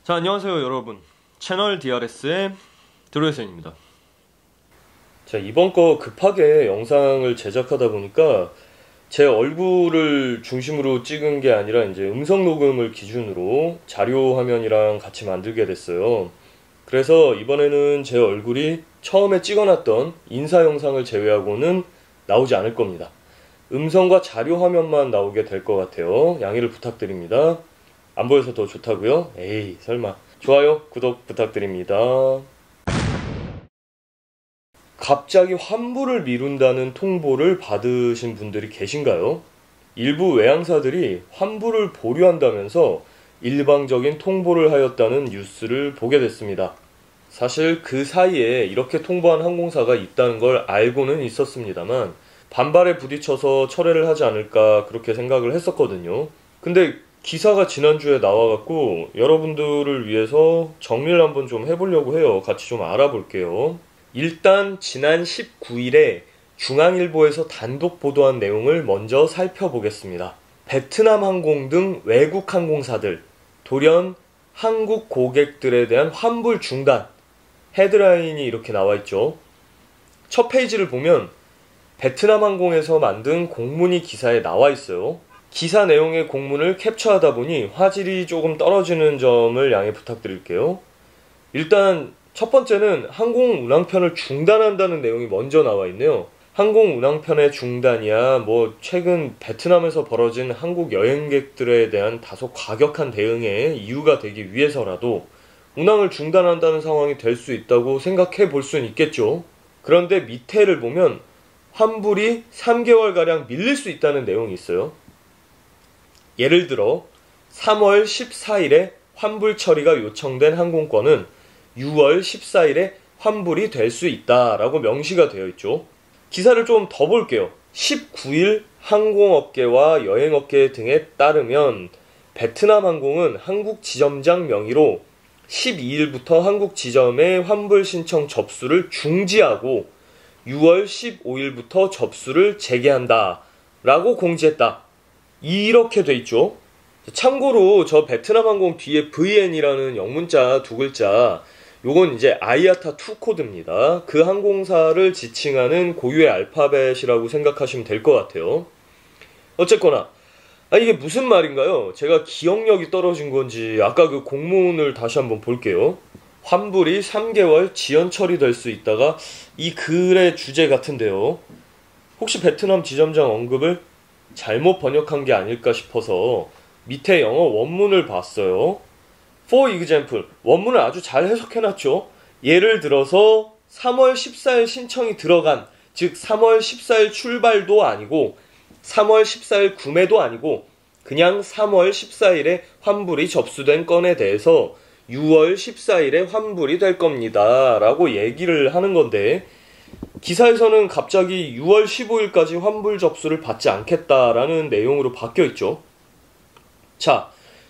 자, 안녕하세요 여러분. 채널 DRS의 드로에센입니다. 자, 이번 거 급하게 영상을 제작하다 보니까 제 얼굴을 중심으로 찍은 게 아니라 이제 음성 녹음을 기준으로 자료 화면이랑 같이 만들게 됐어요. 그래서 이번에는 제 얼굴이 처음에 찍어놨던 인사 영상을 제외하고는 나오지 않을 겁니다. 음성과 자료 화면만 나오게 될 것 같아요. 양해를 부탁드립니다. 안 보여서 더 좋다고요? 에이, 설마. 좋아요, 구독 부탁드립니다. 갑자기 환불을 미룬다는 통보를 받으신 분들이 계신가요? 일부 외항사들이 환불을 보류한다면서 일방적인 통보를 하였다는 뉴스를 보게 됐습니다. 사실 그 사이에 이렇게 통보한 항공사가 있다는 걸 알고는 있었습니다만 반발에 부딪혀서 철회를 하지 않을까 그렇게 생각을 했었거든요. 근데 기사가 지난주에 나와갖고 여러분들을 위해서 정리를 한번 좀 해보려고 해요. 같이 좀 알아볼게요. 일단 지난 19일에 중앙일보에서 단독 보도한 내용을 먼저 살펴보겠습니다. 베트남 항공 등 외국 항공사들 돌연 한국 고객들에 대한 환불 중단. 헤드라인이 이렇게 나와있죠. 첫 페이지를 보면 베트남 항공에서 만든 공문이 기사에 나와있어요. 기사 내용의 공문을 캡처하다 보니 화질이 조금 떨어지는 점을 양해 부탁드릴게요. 일단 첫 번째는 항공 운항편을 중단한다는 내용이 먼저 나와 있네요. 항공 운항편의 중단이야 최근 베트남에서 벌어진 한국 여행객들에 대한 다소 과격한 대응의 이유가 되기 위해서라도 운항을 중단한다는 상황이 될 수 있다고 생각해 볼 수는 있겠죠. 그런데 밑에를 보면 환불이 3개월가량 밀릴 수 있다는 내용이 있어요. 예를 들어 3월 14일에 환불 처리가 요청된 항공권은 6월 14일에 환불이 될 수 있다라고 명시가 되어 있죠. 기사를 좀 더 볼게요. 19일 항공업계와 여행업계 등에 따르면 베트남 항공은 한국 지점장 명의로 12일부터 한국 지점의 환불 신청 접수를 중지하고 6월 15일부터 접수를 재개한다 라고 공지했다. 이렇게 돼 있죠. 참고로 저 베트남 항공 뒤에 VN이라는 영문자 두 글자, 요건 이제 아이아타2 코드입니다. 그 항공사를 지칭하는 고유의 알파벳이라고 생각하시면 될 것 같아요. 어쨌거나 이게 무슨 말인가요? 제가 기억력이 떨어진 건지 아까 그 공문을 다시 한번 볼게요. 환불이 3개월 지연 처리될 수 있다가 이 글의 주제 같은데요. 혹시 베트남 지점장 언급을 잘못 번역한 게 아닐까 싶어서 밑에 영어 원문을 봤어요. For example, 원문을 아주 잘 해석해놨죠. 예를 들어서 3월 14일 신청이 들어간, 즉 3월 14일 출발도 아니고 3월 14일 구매도 아니고 그냥 3월 14일에 환불이 접수된 건에 대해서 6월 14일에 환불이 될 겁니다 라고 얘기를 하는 건데, 기사에서는 갑자기 6월 15일까지 환불 접수를 받지 않겠다라는 내용으로 바뀌어 있죠. 자,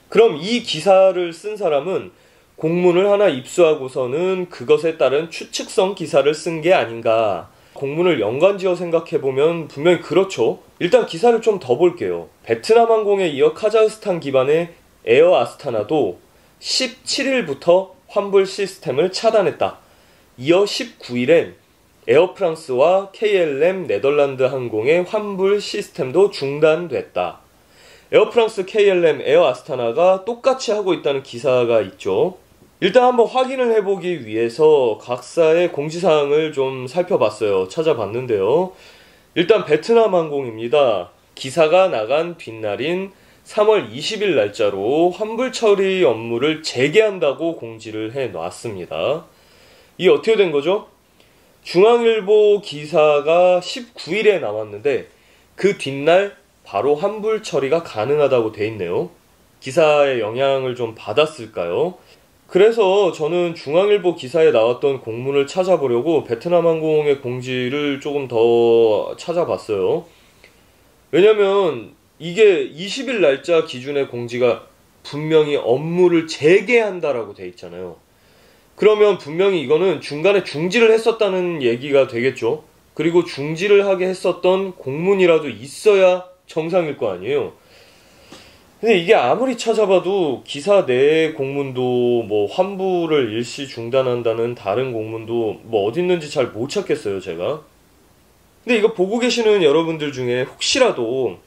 그럼 이 기사를 쓴 사람은 공문을 하나 입수하고서는 그것에 따른 추측성 기사를 쓴 게 아닌가. 공문을 연관지어 생각해보면 분명히 그렇죠. 일단 기사를 좀 더 볼게요. 베트남 항공에 이어 카자흐스탄 기반의 에어 아스타나도 17일부터 환불 시스템을 차단했다. 이어 19일엔 에어프랑스와 KLM 네덜란드 항공의 환불 시스템도 중단됐다. 에어프랑스, KLM, 에어 아스타나가 똑같이 하고 있다는 기사가 있죠. 일단 한번 확인을 해보기 위해서 각사의 공지사항을 좀 살펴봤어요. 찾아봤는데요. 일단 베트남 항공입니다. 기사가 나간 뒷날인 3월 20일 날짜로 환불 처리 업무를 재개한다고 공지를 해놨습니다. 이게 어떻게 된 거죠? 중앙일보 기사가 19일에 나왔는데 그 뒷날 바로 환불 처리가 가능하다고 돼 있네요. 기사의 영향을 좀 받았을까요? 그래서 저는 중앙일보 기사에 나왔던 공문을 찾아보려고 베트남 항공의 공지를 조금 더 찾아봤어요. 왜냐면 이게 20일 날짜 기준의 공지가 분명히 업무를 재개한다라고 돼 있잖아요. 그러면 분명히 이거는 중간에 중지를 했었다는 얘기가 되겠죠. 그리고 중지를 하게 했었던 공문이라도 있어야 정상일 거 아니에요. 근데 이게 아무리 찾아봐도 기사 내 공문도 뭐 환불을 일시 중단한다는 다른 공문도 뭐 어디 있는지 잘 못 찾겠어요, 제가. 근데 이거 보고 계시는 여러분들 중에 혹시라도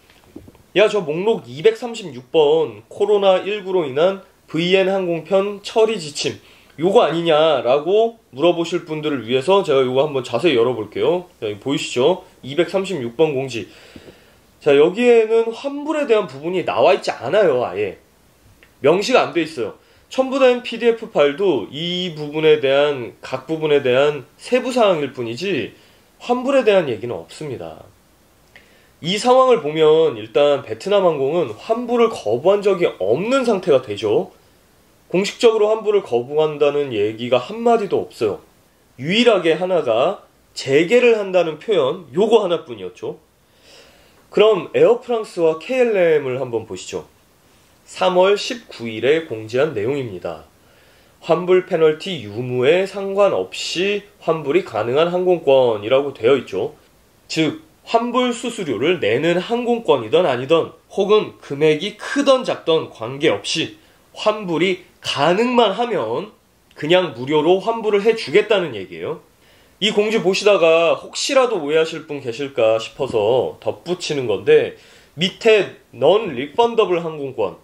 야, 저 목록 236번 코로나19로 인한 VN 항공편 처리 지침 요거 아니냐라고 물어보실 분들을 위해서 제가 요거 한번 자세히 열어볼게요. 자, 여기 보이시죠? 236번 공지. 자, 여기에는 환불에 대한 부분이 나와 있지 않아요. 아예 명시가 안 돼 있어요. 첨부된 PDF 파일도 이 부분에 대한 각 부분에 대한 세부 사항일 뿐이지 환불에 대한 얘기는 없습니다. 이 상황을 보면 일단 베트남 항공은 환불을 거부한 적이 없는 상태가 되죠. 공식적으로 환불을 거부한다는 얘기가 한마디도 없어요. 유일하게 하나가 재개를 한다는 표현, 요거 하나뿐이었죠. 그럼 에어프랑스와 KLM을 한번 보시죠. 3월 19일에 공지한 내용입니다. 환불 페널티 유무에 상관없이 환불이 가능한 항공권이라고 되어 있죠. 즉 환불 수수료를 내는 항공권이든 아니든 혹은 금액이 크던 작던 관계없이 환불이 가능만 하면 그냥 무료로 환불을 해주겠다는 얘기예요. 이 공지 보시다가 혹시라도 오해하실 분 계실까 싶어서 덧붙이는 건데 밑에 non-refundable 항공권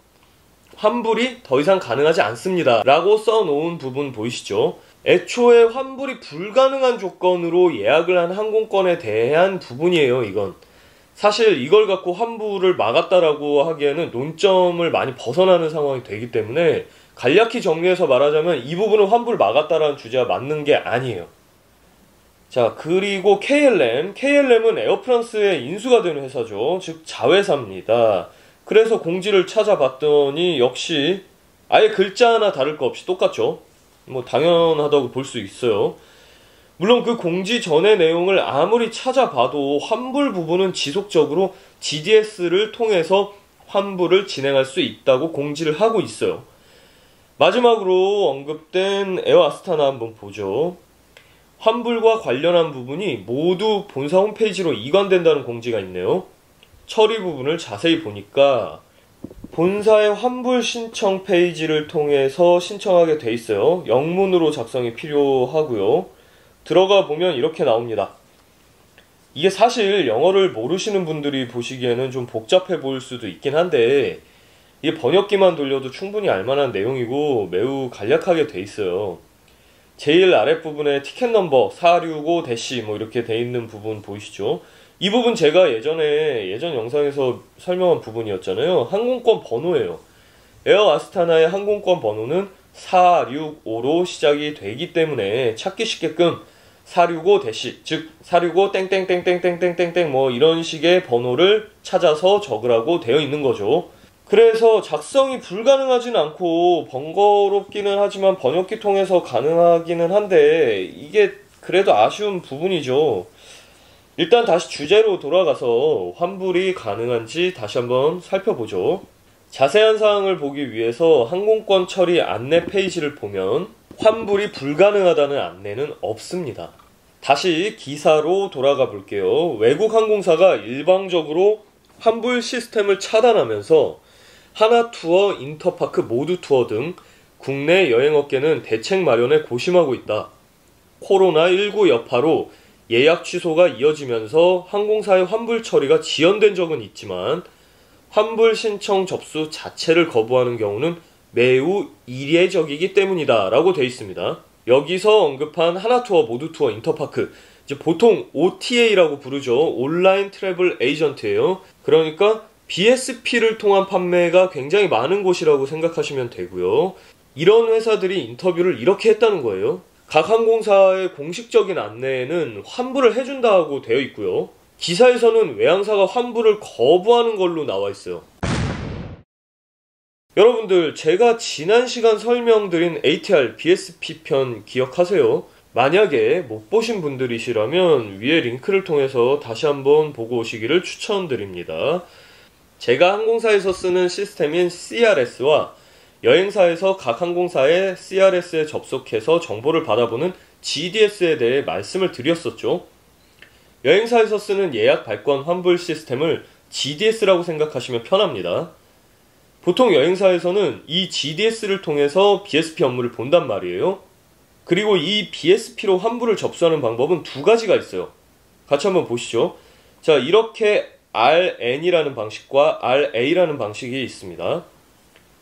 환불이 더 이상 가능하지 않습니다 라고 써놓은 부분 보이시죠? 애초에 환불이 불가능한 조건으로 예약을 한 항공권에 대한 부분이에요. 이건 사실 이걸 갖고 환불을 막았다라고 하기에는 논점을 많이 벗어나는 상황이 되기 때문에 간략히 정리해서 말하자면 이 부분은 환불 막았다라는 주제가 맞는 게 아니에요. 자, 그리고 KLM은 에어프랑스의 인수가 되는 회사죠. 즉 자회사입니다. 그래서 공지를 찾아봤더니 역시 아예 글자 하나 다를 거 없이 똑같죠. 뭐 당연하다고 볼 수 있어요. 물론 그 공지 전의 내용을 아무리 찾아봐도 환불 부분은 지속적으로 GDS를 통해서 환불을 진행할 수 있다고 공지를 하고 있어요. 마지막으로 언급된 에어 아스타나 한번 보죠. 환불과 관련한 부분이 모두 본사 홈페이지로 이관된다는 공지가 있네요. 처리 부분을 자세히 보니까 본사의 환불 신청 페이지를 통해서 신청하게 돼 있어요. 영문으로 작성이 필요하고요. 들어가 보면 이렇게 나옵니다. 이게 사실 영어를 모르시는 분들이 보시기에는 좀 복잡해 보일 수도 있긴 한데 이게 번역기만 돌려도 충분히 알만한 내용이고 매우 간략하게 돼 있어요. 제일 아랫부분에 티켓 넘버 465- 뭐 이렇게 돼 있는 부분 보이시죠? 이 부분 제가 예전 영상에서 설명한 부분이었잖아요. 항공권 번호예요. 에어 아스타나의 항공권 번호는 465로 시작이 되기 때문에 찾기 쉽게끔 465- 즉 465 땡땡땡땡땡땡땡 뭐 이런 식의 번호를 찾아서 적으라고 되어 있는 거죠. 그래서 작성이 불가능하진 않고 번거롭기는 하지만 번역기 통해서 가능하기는 한데 이게 그래도 아쉬운 부분이죠. 일단 다시 주제로 돌아가서 환불이 가능한지 다시 한번 살펴보죠. 자세한 사항을 보기 위해서 항공권 처리 안내 페이지를 보면 환불이 불가능하다는 안내는 없습니다. 다시 기사로 돌아가 볼게요. 외국 항공사가 일방적으로 환불 시스템을 차단하면서 하나투어, 인터파크 모두투어 등 국내 여행업계는 대책 마련에 고심하고 있다. 코로나19 여파로 예약 취소가 이어지면서 항공사의 환불 처리가 지연된 적은 있지만 환불 신청 접수 자체를 거부하는 경우는 매우 이례적이기 때문이다 라고 되어 있습니다. 여기서 언급한 하나투어, 모두투어, 인터파크 이제 보통 OTA라고 부르죠. 온라인 트래블 에이전트예요. 그러니까 BSP를 통한 판매가 굉장히 많은 곳이라고 생각하시면 되고요. 이런 회사들이 인터뷰를 이렇게 했다는 거예요. 각 항공사의 공식적인 안내에는 환불을 해준다고 되어 있고요. 기사에서는 외항사가 환불을 거부하는 걸로 나와 있어요. 여러분들 제가 지난 시간 설명드린 ATR BSP 편 기억하세요? 만약에 못 보신 분들이시라면 위에 링크를 통해서 다시 한번 보고 오시기를 추천드립니다. 제가 항공사에서 쓰는 시스템인 CRS와 여행사에서 각 항공사의 CRS에 접속해서 정보를 받아보는 GDS에 대해 말씀을 드렸었죠. 여행사에서 쓰는 예약 발권 환불 시스템을 GDS라고 생각하시면 편합니다. 보통 여행사에서는 이 GDS를 통해서 BSP 업무를 본단 말이에요. 그리고 이 BSP로 환불을 접수하는 방법은 두 가지가 있어요. 같이 한번 보시죠. 자, 이렇게 RN이라는 방식과 RA라는 방식이 있습니다.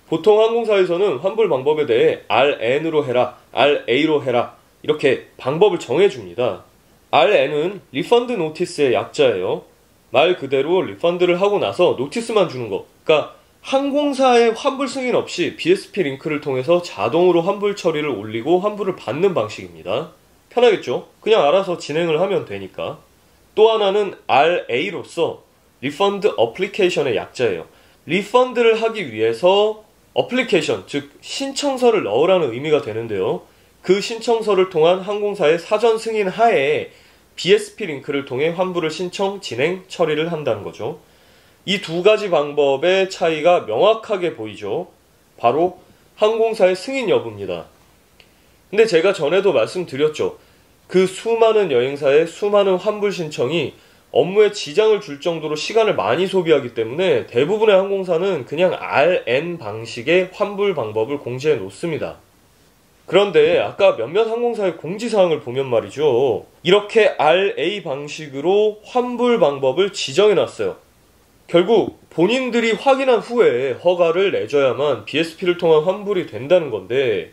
보통 항공사에서는 환불 방법에 대해 RN으로 해라, RA로 해라 이렇게 방법을 정해줍니다. RN은 리펀드 노티스의 약자예요. 말 그대로 리펀드를 하고 나서 노티스만 주는 거. 그러니까 항공사의 환불 승인 없이 BSP 링크를 통해서 자동으로 환불 처리를 올리고 환불을 받는 방식입니다. 편하겠죠? 그냥 알아서 진행을 하면 되니까. 또 하나는 RA로서 리펀드 어플리케이션의 약자예요. 리펀드를 하기 위해서 어플리케이션, 즉 신청서를 넣으라는 의미가 되는데요. 그 신청서를 통한 항공사의 사전 승인 하에 BSP 링크를 통해 환불을 신청, 진행, 처리를 한다는 거죠. 이 두 가지 방법의 차이가 명확하게 보이죠. 바로 항공사의 승인 여부입니다. 근데 제가 전에도 말씀드렸죠. 그 수많은 여행사의 수많은 환불 신청이 업무에 지장을 줄 정도로 시간을 많이 소비하기 때문에 대부분의 항공사는 그냥 RN 방식의 환불 방법을 공지해 놓습니다. 그런데 아까 몇몇 항공사의 공지사항을 보면 말이죠. 이렇게 RA 방식으로 환불 방법을 지정해 놨어요. 결국 본인들이 확인한 후에 허가를 내줘야만 BSP를 통한 환불이 된다는 건데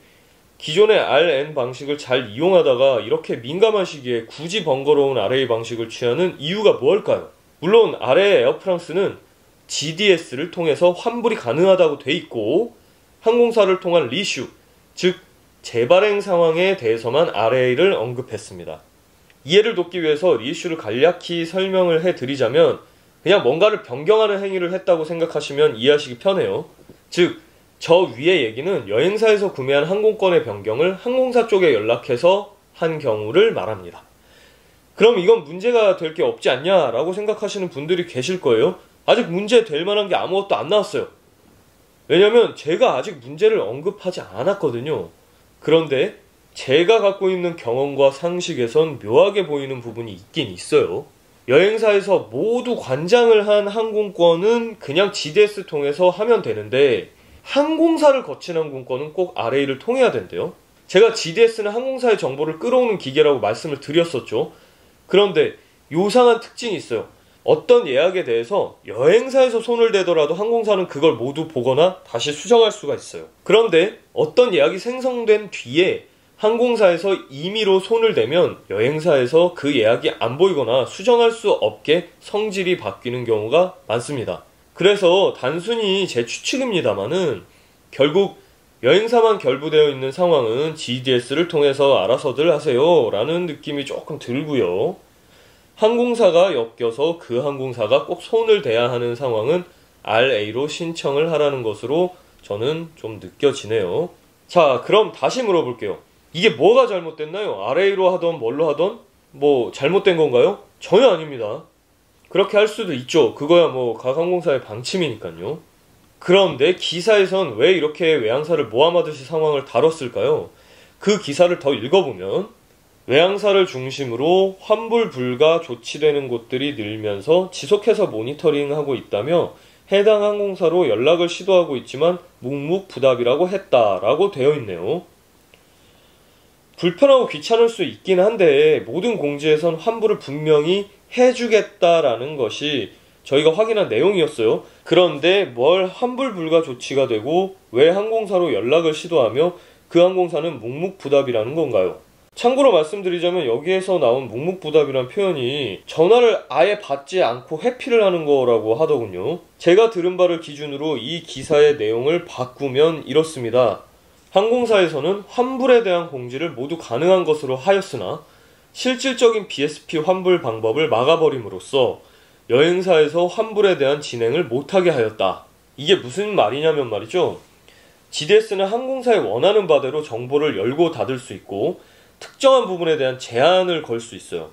기존의 RN 방식을 잘 이용하다가 이렇게 민감한 시기에 굳이 번거로운 RA 방식을 취하는 이유가 뭘까요? 물론 아래 에어프랑스는 GDS를 통해서 환불이 가능하다고 돼 있고 항공사를 통한 리슈, 즉 재발행 상황에 대해서만 RA를 언급했습니다. 이해를 돕기 위해서 리슈를 간략히 설명을 해드리자면 그냥 뭔가를 변경하는 행위를 했다고 생각하시면 이해하시기 편해요. 즉 저 위의 얘기는 여행사에서 구매한 항공권의 변경을 항공사 쪽에 연락해서 한 경우를 말합니다. 그럼 이건 문제가 될 게 없지 않냐 라고 생각하시는 분들이 계실 거예요. 아직 문제 될 만한 게 아무것도 안 나왔어요. 왜냐면 제가 아직 문제를 언급하지 않았거든요. 그런데 제가 갖고 있는 경험과 상식에선 묘하게 보이는 부분이 있긴 있어요. 여행사에서 모두 관장을 한 항공권은 그냥 GDS 통해서 하면 되는데 항공사를 거친 항공권은 꼭 RA를 통해야 된대요. 제가 GDS는 항공사의 정보를 끌어오는 기계라고 말씀을 드렸었죠. 그런데 요상한 특징이 있어요. 어떤 예약에 대해서 여행사에서 손을 대더라도 항공사는 그걸 모두 보거나 다시 수정할 수가 있어요. 그런데 어떤 예약이 생성된 뒤에 항공사에서 임의로 손을 대면 여행사에서 그 예약이 안 보이거나 수정할 수 없게 성질이 바뀌는 경우가 많습니다. 그래서 단순히 제 추측입니다만은 결국 여행사만 결부되어 있는 상황은 GDS를 통해서 알아서들 하세요 라는 느낌이 조금 들고요. 항공사가 엮여서 그 항공사가 꼭 손을 대야 하는 상황은 RA로 신청을 하라는 것으로 저는 좀 느껴지네요. 자, 그럼 다시 물어볼게요. 이게 뭐가 잘못됐나요? RA로 하던 뭘로 하던 뭐 잘못된 건가요? 전혀 아닙니다. 그렇게 할 수도 있죠. 그거야 뭐 각 항공사의 방침이니까요. 그런데 기사에선 왜 이렇게 외항사를 모함하듯이 상황을 다뤘을까요? 그 기사를 더 읽어보면 외항사를 중심으로 환불 불가 조치되는 곳들이 늘면서 지속해서 모니터링하고 있다며 해당 항공사로 연락을 시도하고 있지만 묵묵부답이라고 했다라고 되어 있네요. 불편하고 귀찮을 수 있긴 한데 모든 공지에선 환불을 분명히 해주겠다라는 것이 저희가 확인한 내용이었어요. 그런데 뭘 환불 불가 조치가 되고 왜 항공사로 연락을 시도하며 그 항공사는 묵묵부답이라는 건가요? 참고로 말씀드리자면 여기에서 나온 묵묵부답이란 표현이 전화를 아예 받지 않고 회피를 하는 거라고 하더군요. 제가 들은 바를 기준으로 이 기사의 내용을 바꾸면 이렇습니다. 항공사에서는 환불에 대한 공지를 모두 가능한 것으로 하였으나 실질적인 BSP 환불 방법을 막아버림으로써 여행사에서 환불에 대한 진행을 못하게 하였다. 이게 무슨 말이냐면 말이죠. GDS는 항공사의 원하는 바대로 정보를 열고 닫을 수 있고 특정한 부분에 대한 제한을 걸 수 있어요.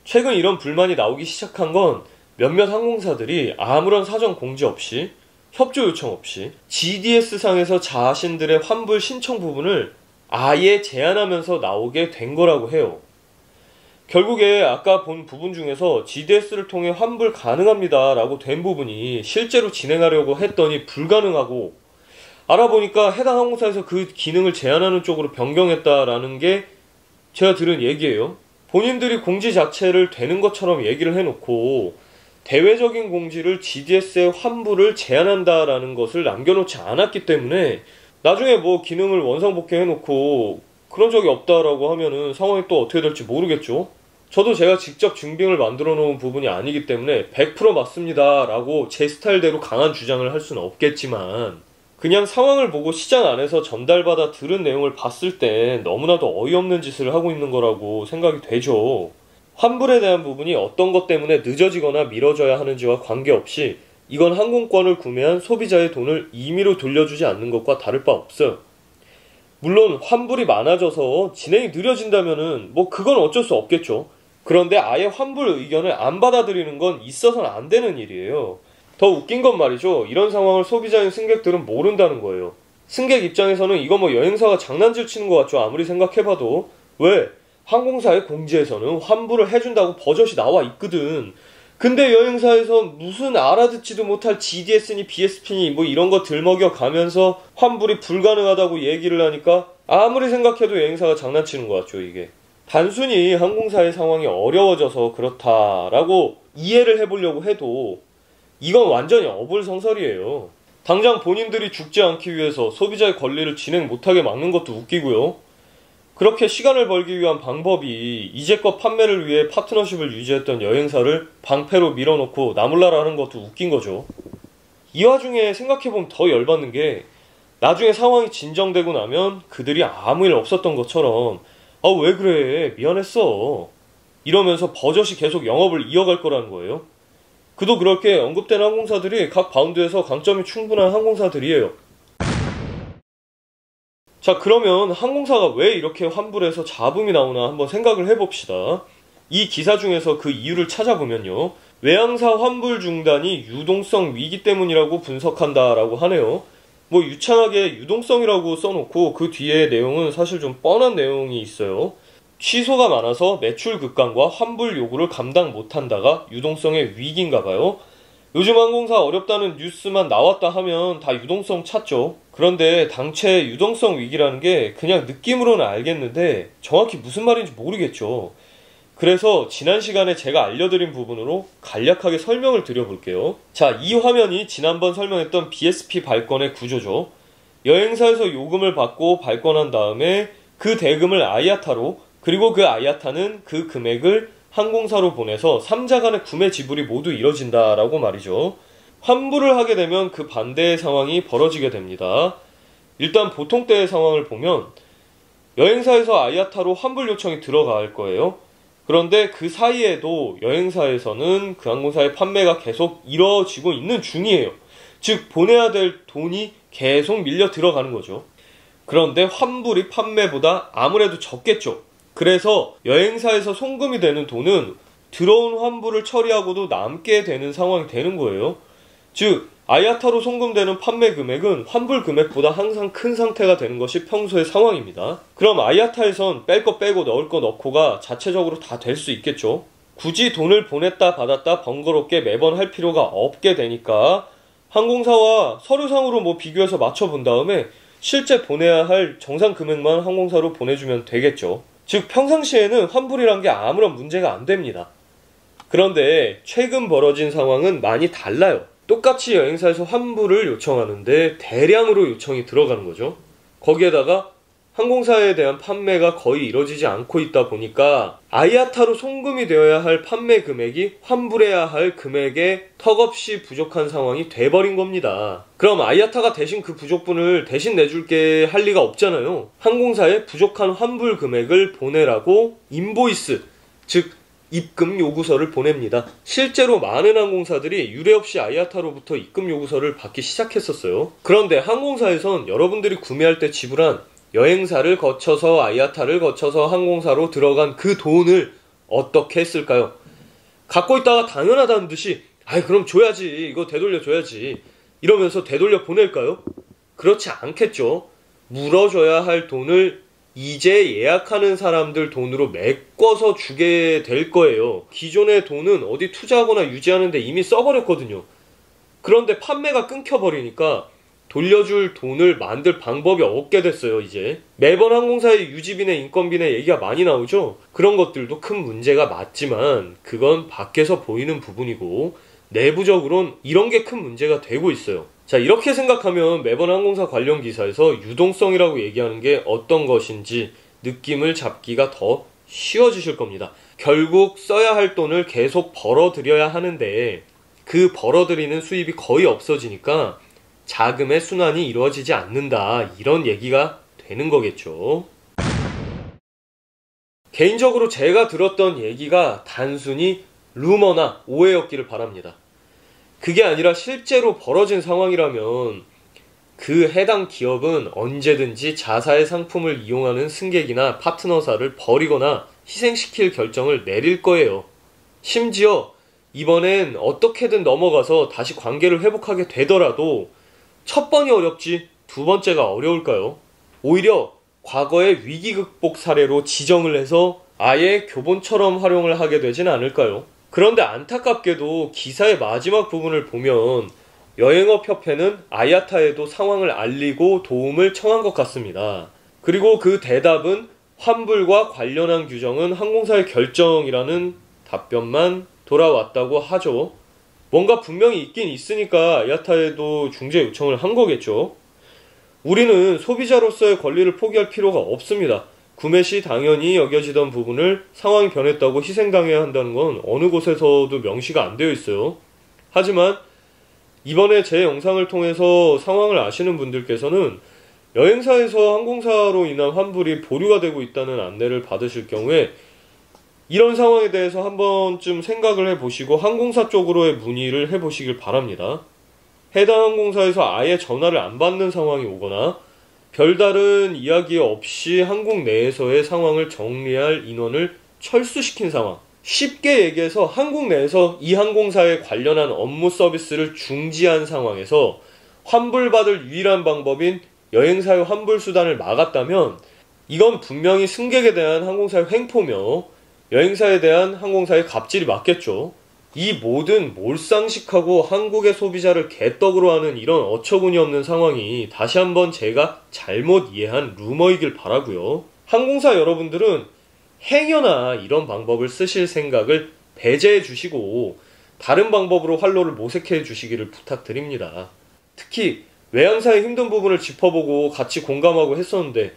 최근 이런 불만이 나오기 시작한 건 몇몇 항공사들이 아무런 사전 공지 없이 협조 요청 없이 GDS상에서 자신들의 환불 신청 부분을 아예 제한하면서 나오게 된 거라고 해요. 결국에 아까 본 부분 중에서 GDS를 통해 환불 가능합니다 라고 된 부분이 실제로 진행하려고 했더니 불가능하고 알아보니까 해당 항공사에서 그 기능을 제한하는 쪽으로 변경했다라는 게 제가 들은 얘기예요. 본인들이 공지 자체를 되는 것처럼 얘기를 해놓고 대외적인 공지를 GDS의 환불을 제한한다라는 것을 남겨놓지 않았기 때문에 나중에 뭐 기능을 원상복귀해놓고 그런 적이 없다라고 하면은 상황이 또 어떻게 될지 모르겠죠. 저도 제가 직접 증빙을 만들어 놓은 부분이 아니기 때문에 100% 맞습니다 라고 제 스타일대로 강한 주장을 할 수는 없겠지만 그냥 상황을 보고 시장 안에서 전달받아 들은 내용을 봤을 때 너무나도 어이없는 짓을 하고 있는 거라고 생각이 되죠. 환불에 대한 부분이 어떤 것 때문에 늦어지거나 미뤄져야 하는지와 관계없이 이건 항공권을 구매한 소비자의 돈을 임의로 돌려주지 않는 것과 다를 바 없어요. 물론 환불이 많아져서 진행이 느려진다면은 뭐 그건 어쩔 수 없겠죠. 그런데 아예 환불 의견을 안 받아들이는 건 있어서는 안 되는 일이에요. 더 웃긴 건 말이죠. 이런 상황을 소비자인 승객들은 모른다는 거예요. 승객 입장에서는 이거 뭐 여행사가 장난질 치는 것 같죠. 아무리 생각해봐도. 왜? 항공사의 공지에서는 환불을 해준다고 버젓이 나와 있거든. 근데 여행사에서 무슨 알아듣지도 못할 GDS니 BSP니 뭐 이런 거 들먹여 가면서 환불이 불가능하다고 얘기를 하니까 아무리 생각해도 여행사가 장난치는 것 같죠, 이게. 단순히 항공사의 상황이 어려워져서 그렇다라고 이해를 해보려고 해도 이건 완전히 어불성설이에요. 당장 본인들이 죽지 않기 위해서 소비자의 권리를 진행 못하게 막는 것도 웃기고요. 그렇게 시간을 벌기 위한 방법이 이제껏 판매를 위해 파트너십을 유지했던 여행사를 방패로 밀어놓고 나몰라라 하는 것도 웃긴 거죠. 이 와중에 생각해보면 더 열받는 게 나중에 상황이 진정되고 나면 그들이 아무 일 없었던 것처럼 아, 왜 그래? 미안했어. 이러면서 버젓이 계속 영업을 이어갈 거라는 거예요. 그도 그렇게 언급된 항공사들이 각 바운드에서 강점이 충분한 항공사들이에요. 자, 그러면 항공사가 왜 이렇게 환불해서 잡음이 나오나 한번 생각을 해봅시다. 이 기사 중에서 그 이유를 찾아보면요. 외항사 환불 중단이 유동성 위기 때문이라고 분석한다라고 하네요. 뭐 유창하게 유동성이라고 써놓고 그 뒤에 내용은 사실 좀 뻔한 내용이 있어요. 취소가 많아서 매출 급감과 환불 요구를 감당 못한다가 유동성의 위기인가봐요. 요즘 항공사 어렵다는 뉴스만 나왔다 하면 다 유동성 찾죠. 그런데 당최 유동성 위기라는 게 그냥 느낌으로는 알겠는데 정확히 무슨 말인지 모르겠죠. 그래서 지난 시간에 제가 알려드린 부분으로 간략하게 설명을 드려볼게요. 자, 이 화면이 지난번 설명했던 BSP 발권의 구조죠. 여행사에서 요금을 받고 발권한 다음에 그 대금을 아이아타로, 그리고 그 아이아타는 그 금액을 항공사로 보내서 3자 간의 구매 지불이 모두 이뤄진다라고 말이죠. 환불을 하게 되면 그 반대의 상황이 벌어지게 됩니다. 일단 보통 때의 상황을 보면 여행사에서 아이아타로 환불 요청이 들어갈 거예요. 그런데 그 사이에도 여행사에서는 그 항공사의 판매가 계속 이뤄지고 있는 중이에요. 즉 보내야 될 돈이 계속 밀려 들어가는 거죠. 그런데 환불이 판매보다 아무래도 적겠죠. 그래서 여행사에서 송금이 되는 돈은 들어온 환불을 처리하고도 남게 되는 상황이 되는 거예요. 즉 아이아타로 송금되는 판매 금액은 환불 금액보다 항상 큰 상태가 되는 것이 평소의 상황입니다. 그럼 아이아타에선 뺄 거 빼고 넣을 거 넣고가 자체적으로 다 될 수 있겠죠. 굳이 돈을 보냈다 받았다 번거롭게 매번 할 필요가 없게 되니까 항공사와 서류상으로 뭐 비교해서 맞춰본 다음에 실제 보내야 할 정상 금액만 항공사로 보내주면 되겠죠. 즉 평상시에는 환불이란 게 아무런 문제가 안 됩니다. 그런데 최근 벌어진 상황은 많이 달라요. 똑같이 여행사에서 환불을 요청하는데 대량으로 요청이 들어가는 거죠. 거기에다가 항공사에 대한 판매가 거의 이루어지지 않고 있다 보니까 아이아타로 송금이 되어야 할 판매 금액이 환불해야 할 금액에 턱없이 부족한 상황이 돼버린 겁니다. 그럼 아이아타가 대신 그 부족분을 대신 내줄게 할 리가 없잖아요. 항공사에 부족한 환불 금액을 보내라고 인보이스, 즉 입금 요구서를 보냅니다. 실제로 많은 항공사들이 유례없이 아이아타로부터 입금 요구서를 받기 시작했었어요. 그런데 항공사에선 여러분들이 구매할 때 지불한 여행사를 거쳐서 아이아타를 거쳐서 항공사로 들어간 그 돈을 어떻게 했을까요? 갖고 있다가 당연하다는 듯이 아이 그럼 줘야지, 이거 되돌려 줘야지 이러면서 되돌려 보낼까요? 그렇지 않겠죠. 물어줘야 할 돈을 이제 예약하는 사람들 돈으로 메꿔서 주게 될 거예요. 기존의 돈은 어디 투자하거나 유지하는데 이미 써버렸거든요. 그런데 판매가 끊겨버리니까 돌려줄 돈을 만들 방법이 없게 됐어요. 이제 매번 항공사의 유지비나 인건비나 얘기가 많이 나오죠. 그런 것들도 큰 문제가 맞지만 그건 밖에서 보이는 부분이고 내부적으로는 이런 게 큰 문제가 되고 있어요. 자, 이렇게 생각하면 매번 항공사 관련 기사에서 유동성이라고 얘기하는 게 어떤 것인지 느낌을 잡기가 더 쉬워지실 겁니다. 결국 써야 할 돈을 계속 벌어들여야 하는데 그 벌어들이는 수입이 거의 없어지니까 자금의 순환이 이루어지지 않는다, 이런 얘기가 되는 거겠죠. 개인적으로 제가 들었던 얘기가 단순히 루머나 오해였기를 바랍니다. 그게 아니라 실제로 벌어진 상황이라면 그 해당 기업은 언제든지 자사의 상품을 이용하는 승객이나 파트너사를 버리거나 희생시킬 결정을 내릴 거예요. 심지어 이번엔 어떻게든 넘어가서 다시 관계를 회복하게 되더라도 첫 번이 어렵지 두 번째가 어려울까요? 오히려 과거의 위기 극복 사례로 지정을 해서 아예 교본처럼 활용을 하게 되진 않을까요? 그런데 안타깝게도 기사의 마지막 부분을 보면 여행업협회는 아야타에도 상황을 알리고 도움을 청한 것 같습니다. 그리고 그 대답은 환불과 관련한 규정은 항공사의 결정이라는 답변만 돌아왔다고 하죠. 뭔가 분명히 있긴 있으니까 아야타에도 중재 요청을 한 거겠죠. 우리는 소비자로서의 권리를 포기할 필요가 없습니다. 구매 시 당연히 여겨지던 부분을 상황이 변했다고 희생당해야 한다는 건 어느 곳에서도 명시가 안 되어 있어요. 하지만 이번에 제 영상을 통해서 상황을 아시는 분들께서는 여행사에서 항공사로 인한 환불이 보류가 되고 있다는 안내를 받으실 경우에 이런 상황에 대해서 한 번쯤 생각을 해보시고 항공사 쪽으로의 문의를 해보시길 바랍니다. 해당 항공사에서 아예 전화를 안 받는 상황이 오거나 별다른 이야기 없이 항공 내에서의 상황을 정리할 인원을 철수시킨 상황. 쉽게 얘기해서 항공 내에서 이 항공사에 관련한 업무 서비스를 중지한 상황에서 환불받을 유일한 방법인 여행사의 환불 수단을 막았다면 이건 분명히 승객에 대한 항공사의 횡포며 여행사에 대한 항공사의 갑질이 맞겠죠. 이 모든 몰상식하고 한국의 소비자를 개떡으로 하는 이런 어처구니 없는 상황이 다시 한번 제가 잘못 이해한 루머이길 바라고요. 항공사 여러분들은 행여나 이런 방법을 쓰실 생각을 배제해 주시고 다른 방법으로 활로를 모색해 주시기를 부탁드립니다. 특히 외항사의 힘든 부분을 짚어보고 같이 공감하고 했었는데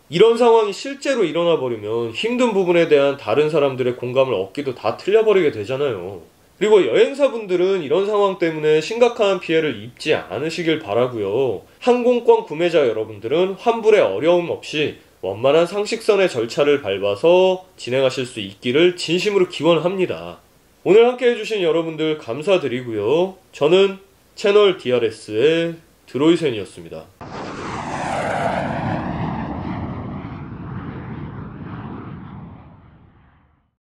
이런 상황이 실제로 일어나 버리면 힘든 부분에 대한 다른 사람들의 공감을 얻기도 다 틀려버리게 되잖아요. 그리고 여행사분들은 이런 상황 때문에 심각한 피해를 입지 않으시길 바라고요. 항공권 구매자 여러분들은 환불에 어려움 없이 원만한 상식선의 절차를 밟아서 진행하실 수 있기를 진심으로 기원합니다. 오늘 함께 해주신 여러분들 감사드리고요. 저는 채널 DRS의 드로이센이었습니다.